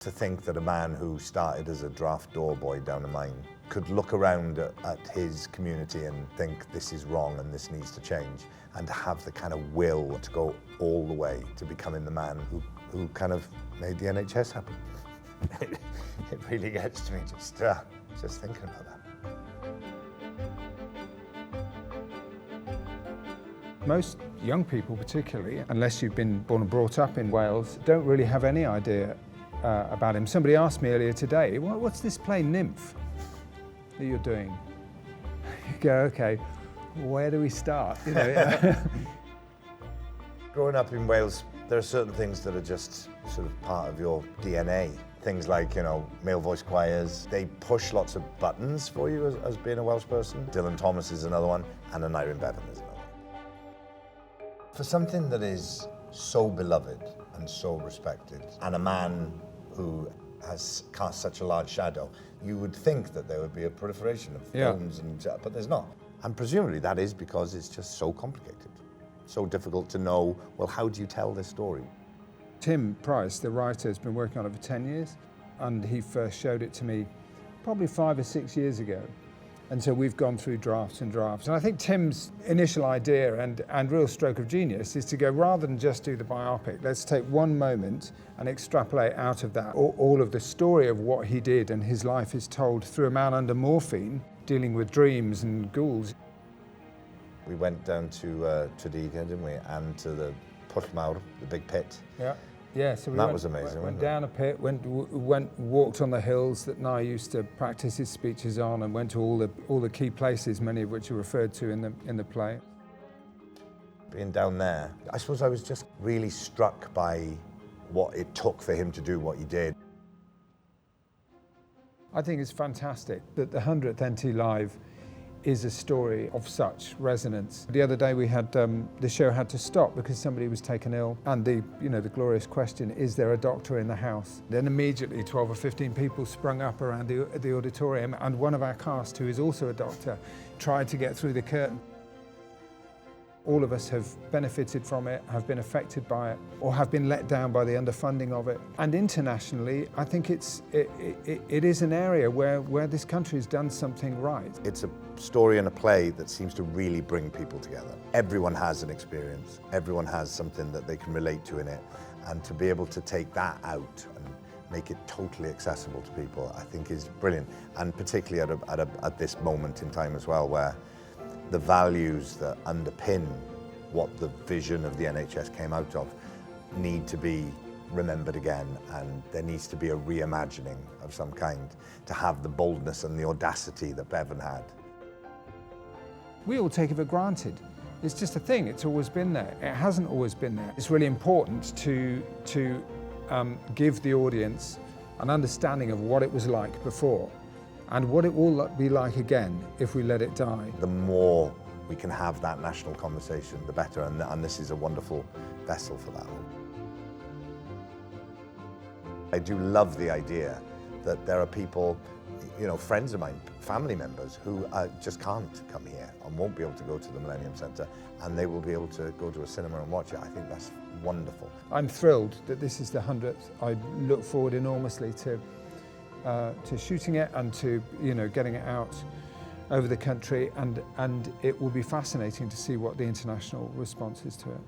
To think that a man who started as a draft door boy down a mine could look around at his community and think this is wrong and this needs to change, and to have the kind of will to go all the way to becoming the man who kind of made the NHS happen. It really gets to me just thinking about that. Most young people particularly, unless you've been born and brought up in Wales, don't really have any idea about him. Somebody asked me earlier today, what's this play Nymph that you're doing? You go, okay, where do we start? You know? Growing up in Wales, there are certain things that are just sort of part of your DNA. Things like, you know, male voice choirs. They push lots of buttons for you as being a Welsh person. Dylan Thomas is another one, and Aneurin Bevan is another one. For something that is so beloved and so respected, and a man who has cast such a large shadow, you would think that there would be a proliferation of films, but there's not. And presumably that is because it's just so complicated, so difficult to know, well, how do you tell this story? Tim Price, the writer, has been working on it for 10 years, and he first showed it to me probably 5 or 6 years ago. And so we've gone through drafts and drafts. And I think Tim's initial idea and real stroke of genius is to go, rather than just do the biopic, let's take one moment and extrapolate out of that. All of the story of what he did and his life is told through a man under morphine, dealing with dreams and ghouls. We went down to Tredegar, didn't we? And to the Pwll Mawr, the big pit. Yeah, so we was amazing. Went down a pit, walked on the hills that Nye used to practice his speeches on, and went to all the key places, many of which are referred to in the play. Being down there, I suppose I was just really struck by what it took for him to do what he did. I think it's fantastic that the 100th NT Live is a story of such resonance. The other day we had the show had to stop because somebody was taken ill, and the glorious question, is there a doctor in the house? Then immediately 12 or 15 people sprung up around the auditorium, and one of our cast, who is also a doctor, tried to get through the curtain. All of us have benefited from it, have been affected by it, or have been let down by the underfunding of it. And internationally, I think it is an area where this country has done something right. It's a story and a play that seems to really bring people together. Everyone has an experience, everyone has something that they can relate to in it, and to be able to take that out and make it totally accessible to people, I think is brilliant. And particularly at this moment in time as well, where the values that underpin what the vision of the NHS came out of need to be remembered again, and there needs to be a reimagining of some kind to have the boldness and the audacity that Bevan had. We all take it for granted. It's just a thing, it's always been there. It hasn't always been there. It's really important to give the audience an understanding of what it was like before, and what it will be like again if we let it die. The more we can have that national conversation, the better, and this is a wonderful vessel for that. I do love the idea that there are people, you know, friends of mine, family members, who just can't come here and won't be able to go to the Millennium Centre, and they will be able to go to a cinema and watch it. I think that's wonderful. I'm thrilled that this is the 100th. I look forward enormously to shooting it and to getting it out over the country, and it will be fascinating to see what the international response is to it.